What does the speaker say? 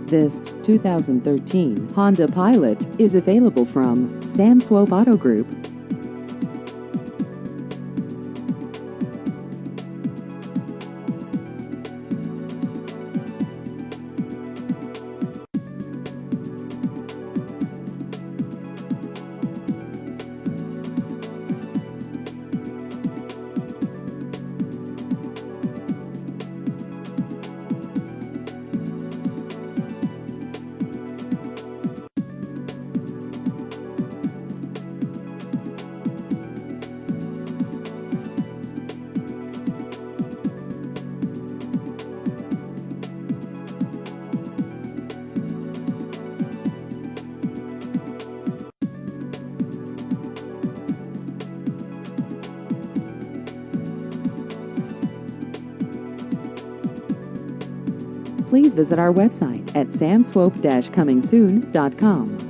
This 2013 Honda Pilot is available from Swope Auto Group. Please visit our website at samswope-comingsoon.com.